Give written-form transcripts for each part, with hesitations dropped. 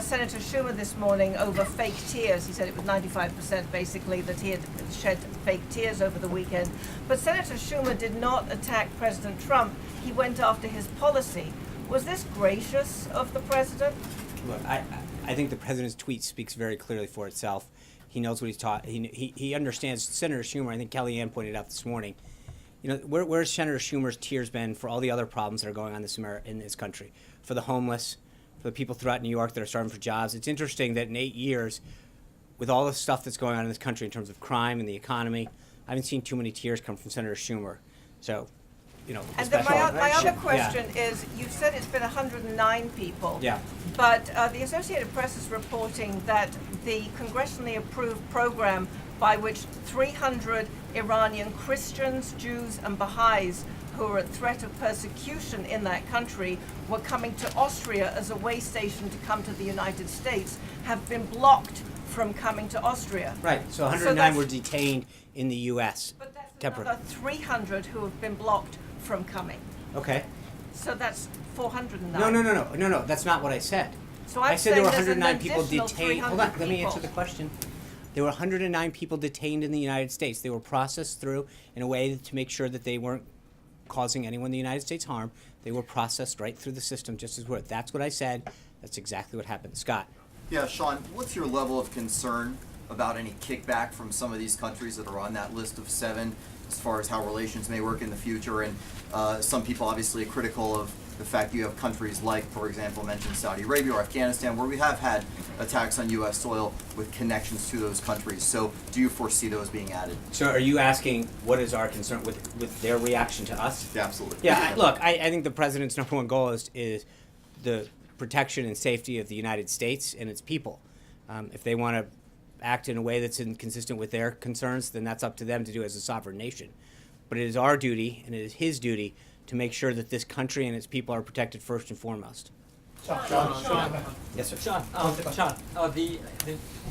Senator Schumer this morning over fake tears. He said it was 95% basically that he had shed fake tears over the weekend. But Senator Schumer did not attack President Trump. He went after his policy. Was this gracious of the president? Look, I think the president's tweet speaks very clearly for itself. He knows what he's taught. He understands. Senator Schumer, I think Kellyanne pointed out this morning, you know, where's Senator Schumer's tears been for all the other problems that are going on in this country, for the homeless, for the people throughout New York that are starving for jobs? It's interesting that in 8 years, with all the stuff that's going on in this country in terms of crime and the economy, I haven't seen too many tears come from Senator Schumer. So, you know, and then my other question is, you said it's been 109 people. Yeah. But the Associated Press is reporting that the congressionally approved program by which 300 Iranian Christians, Jews, and Baha'is who are at threat of persecution in that country were coming to Austria as a way station to come to the United States have been blocked from coming to Austria. Right. So 109 were detained in the U.S. But that's another 300 who have been blocked from coming. Okay. So that's 409. No. That's not what I said. So I said there were 109 people detained. Hold on, let me answer the question. There were 109 people detained in the United States. They were processed through in a way to make sure that they weren't causing anyone in the United States harm. They were processed right through the system just as we're. That's what I said. That's exactly what happened. Scott. Yeah, Sean, what's your level of concern about any kickback from some of these countries that are on that list of 7 as far as how relations may work in the future? And some people obviously are critical of the fact you have countries like, for example, mentioned Saudi Arabia or Afghanistan, where we have had attacks on U.S. soil with connections to those countries. So do you foresee those being added? So are you asking what is our concern with their reaction to us? Yeah, absolutely. Yeah, look, I think the president's number one goal is the protection and safety of the United States and its people. If they want to act in a way that's inconsistent with their concerns, then that's up to them to do as a sovereign nation. But it is our duty, and it is his duty, to make sure that this country and its people are protected first and foremost. Sean. Yes, sir. Sean, the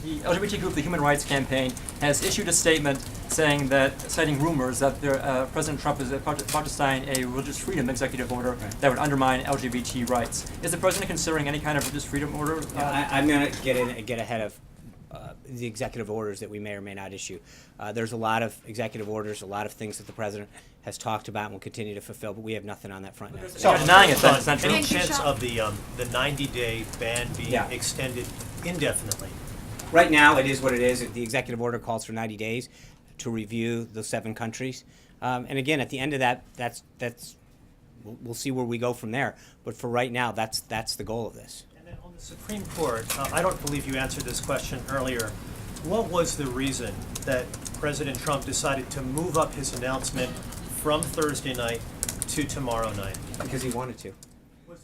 LGBT group, the Human Rights Campaign, has issued a statement saying that, citing rumors that President Trump is about to sign a religious freedom executive order that would undermine LGBT rights. Is the president considering any kind of religious freedom order? I'm going to get ahead of the executive orders that we may or may not issue. There's a lot of executive orders, a lot of things that the president has talked about and will continue to fulfill, but we have nothing on that front now. So you're denying it, then, essentially. Any chance of the 90-day ban being extended indefinitely? Right now, it is what it is. The executive order calls for 90 days to review the 7 countries. And again, at the end of that, we'll see where we go from there. But for right now, that's the goal of this. And then on the Supreme Court, I don't believe you answered this question earlier. What was the reason that President Trump decided to move up his announcement from Thursday night to tomorrow night? Because he wanted to.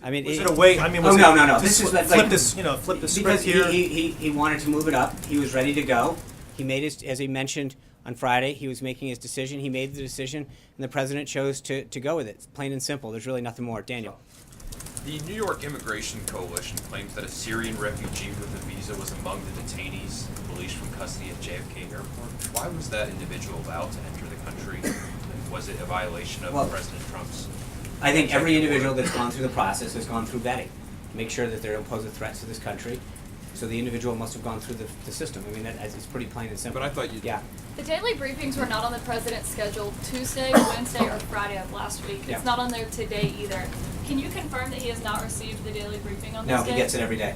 I mean, was it a way? I mean, was no. This is flip the script here. He wanted to move it up. He was ready to go. He made his, as he mentioned on Friday, he was making his decision. He made the decision, and the president chose to go with it. It's plain and simple. There's really nothing more. Daniel. The New York Immigration Coalition claims that a Syrian refugee with a visa was among the detainees released from custody at JFK Airport. Why was that individual allowed to enter the country? And was it a violation of President Trump's? I think every individual that's gone through the process has gone through vetting to make sure that they don't pose a threat to this country. So the individual must have gone through the system. I mean, it's pretty plain and simple. But I thought you... Yeah. The daily briefings were not on the president's schedule Tuesday, Wednesday, or Friday of last week. It's not on there today either. Can you confirm that he has not received the daily briefing on this day? No, he gets it every day.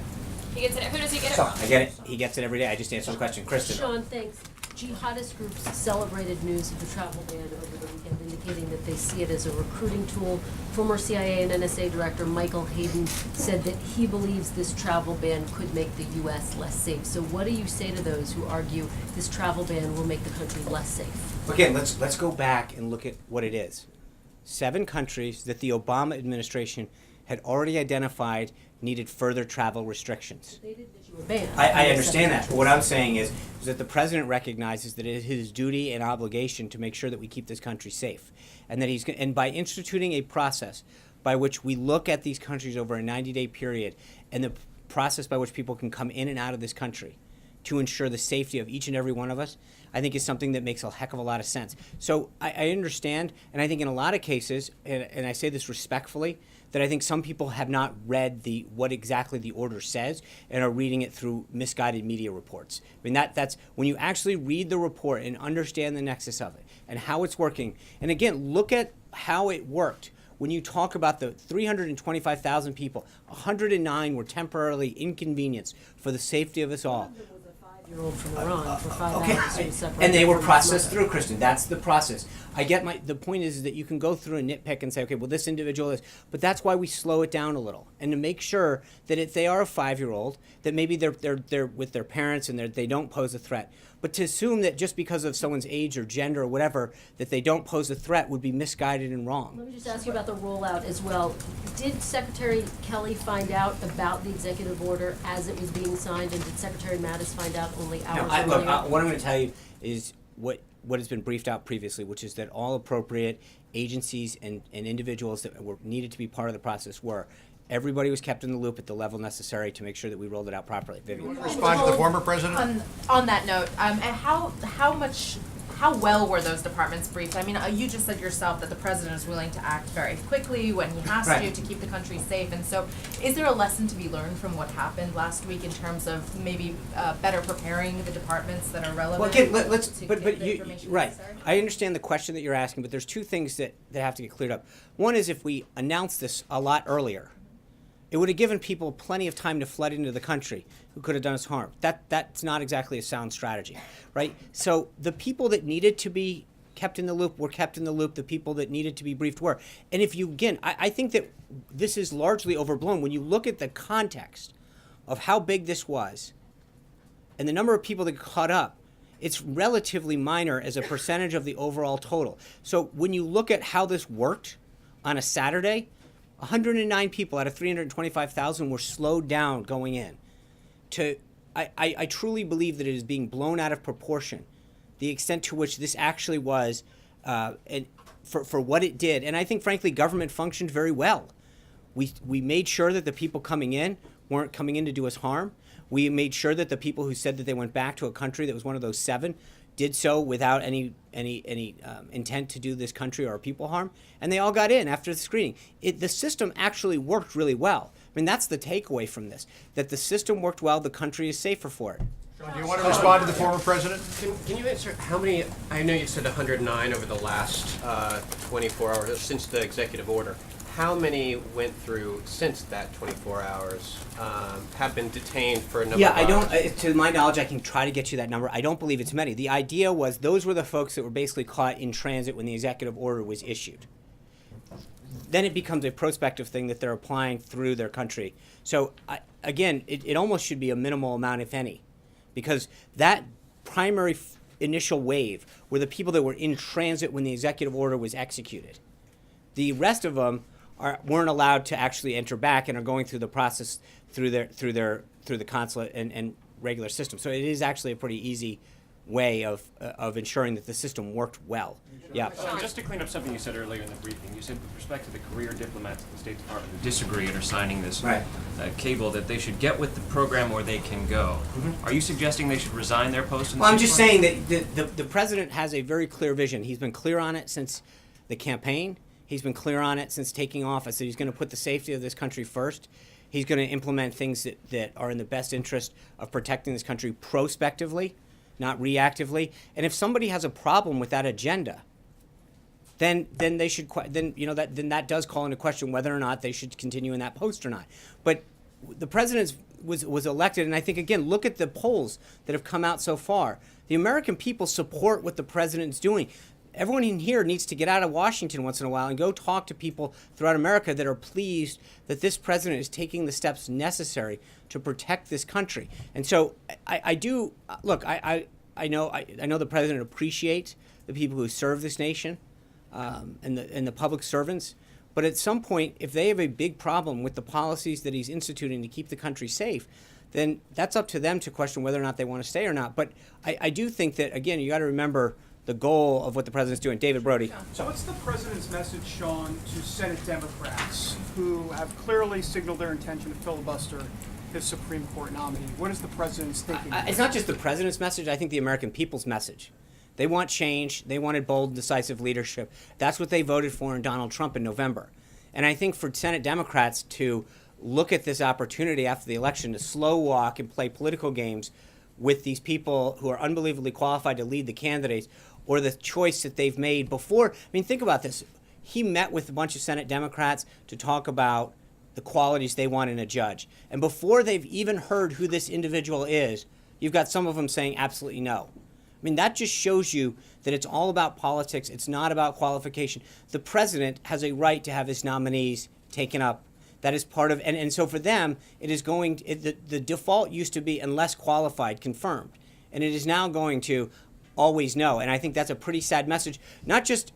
He gets it. Who does he get it from? I get it. He gets it every day. I just answered the question. Kristen. Sean, thanks. Jihadist groups celebrated news of the travel ban over the weekend, indicating that they see it as a recruiting tool. Former CIA and NSA Director Michael Hayden said that he believes this travel ban could make the U.S. less safe. So what do you say to those who argue this travel ban will make the country less safe? Again, let's go back and look at what it is. 7 countries that the Obama administration had already identified needed further travel restrictions. They didn't issue a ban. I understand that, but what I'm saying is that the president recognizes that it is his duty and obligation to make sure that we keep this country safe, and that and by instituting a process by which we look at these countries over a 90-day period, and the process by which people can come in and out of this country to ensure the safety of each and every one of us, I think is something that makes a heck of a lot of sense. So I understand, and I think in a lot of cases, and I say this respectfully, that I think some people have not read what exactly the order says and are reading it through misguided media reports. I mean, that's when you actually read the report and understand the nexus of it and how it's working. And again, look at how it worked. When you talk about the 325,000 people, 109 were temporarily inconvenienced for the safety of us all. Year-old from Iran for 5 Okay, hours and separated and they were from his processed mother. through, Kristen. That's the process. I get the point is that you can go through and nitpick and say, okay, well, this individual is, but that's why we slow it down a little, and to make sure that if they are a 5-year-old, that maybe they're with their parents and they don't pose a threat. But to assume that just because of someone's age or gender or whatever, that they don't pose a threat would be misguided and wrong. Let me just ask you about the rollout as well. Did Secretary Kelly find out about the executive order as it was being signed, and did Secretary Mattis find out only hours Now, earlier? what I'm going to tell you is what has been briefed out previously, which is that all appropriate agencies and individuals that were needed to be part of the process were. Everybody was kept in the loop at the level necessary to make sure that we rolled it out properly. Vivian. Respond to the former president? On that note, and how well were those departments briefed? I mean, you just said yourself that the president is willing to act very quickly when he has Right. to keep the country safe. And so, is there a lesson to be learned from what happened last week in terms of maybe better preparing the departments that are relevant? Well, again, let's. to But get the you information right. necessary? I understand the question that you're asking, but there's two things that have to get cleared up. One is if we announced this a lot earlier, it would have given people plenty of time to flood into the country who could have done us harm. That's not exactly a sound strategy, right? So the people that needed to be kept in the loop were kept in the loop. The people that needed to be briefed were. And if you, again, I think that this is largely overblown. When you look at the context of how big this was and the number of people that got caught up, it's relatively minor as a percentage of the overall total. So when you look at how this worked on a Saturday, 109 people out of 325,000 were slowed down going in. I truly believe that it is being blown out of proportion, the extent to which this actually was, and for what it did. And I think, frankly, government functioned very well. We made sure that the people coming in weren't coming in to do us harm. We made sure that the people who said that they went back to a country that was one of those 7 did so without any intent to do this country or our people harm, and they all got in after the screening. The system actually worked really well. I mean, that's the takeaway from this, that the system worked well, the country is safer for it. Sean, do you want to respond to the former president? Can you answer how many, I know you said 109 over the last 24 hours, since the executive order. How many went through since that 24 hours, have been detained for a number of hours? Yeah, I don't, to my knowledge, I can try to get you that number. I don't believe it's many. The idea was those were the folks that were basically caught in transit when the executive order was issued. Then it becomes a prospective thing that they're applying through their country. So, again, it almost should be a minimal amount, if any, because that primary initial wave were the people that were in transit when the executive order was executed. The rest of them weren't allowed to actually enter back and are going through the process through the consulate and regular system. So it is actually a pretty easy way of ensuring that the system worked well. Yeah. Just to clean up something you said earlier in the briefing, you said with respect to the career diplomats at the State Department who disagree and are signing this cable that they should get with the program or they can go. Mm-hmm. Are you suggesting they should resign their post? In the Well, I'm State just Department? saying that the president has a very clear vision. He's been clear on it since the campaign. He's been clear on it since taking office that he's going to put the safety of this country first. He's going to implement things that are in the best interest of protecting this country prospectively, not reactively. And if somebody has a problem with that agenda, then they should then that does call into question whether or not they should continue in that post or not. But the president was elected, and I think again, look at the polls that have come out so far. The American people support what the president's doing. Everyone in here needs to get out of Washington once in a while and go talk to people throughout America that are pleased that this president is taking the steps necessary to protect this country. And so I do look. I know the president appreciates the people who serve this nation and the public servants. But at some point, if they have a big problem with the policies that he's instituting to keep the country safe, then that's up to them to question whether or not they want to stay or not. But I do think that, again, you got to remember the goal of what the president's doing. David Brody. So what's the president's message, Sean, to Senate Democrats who have clearly signaled their intention to filibuster his Supreme Court nominee? What is the president's thinking? It's not just the president's message. I think the American people's message. They want change. They wanted bold, decisive leadership. That's what they voted for in Donald Trump in November. And I think for Senate Democrats to look at this opportunity after the election to slow walk and play political games with these people who are unbelievably qualified to lead the candidates, or the choice that they've made before. I mean, think about this. He met with a bunch of Senate Democrats to talk about the qualities they want in a judge. And before they've even heard who this individual is, you've got some of them saying absolutely no. I mean, that just shows you that it's all about politics. It's not about qualification. The president has a right to have his nominees taken up. That is part of, and so for them, it is going, the default used to be unless qualified, confirmed. And it is now going to always no. And I think that's a pretty sad message, not just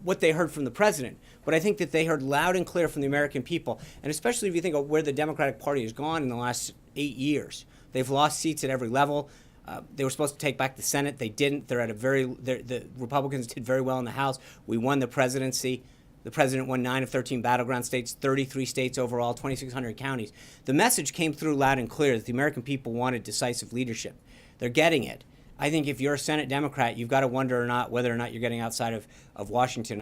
what they heard from the president, but I think that they heard loud and clear from the American people. And especially if you think of where the Democratic Party has gone in the last 8 years. They've lost seats at every level. They were supposed to take back the Senate. They didn't. The Republicans did very well in the House. We won the presidency. The president won 9 of 13 battleground states, 33 states overall, 2,600 counties. The message came through loud and clear that the American people wanted decisive leadership. They're getting it. I think if you're a Senate Democrat, you've got to wonder whether or not you're getting outside of Washington.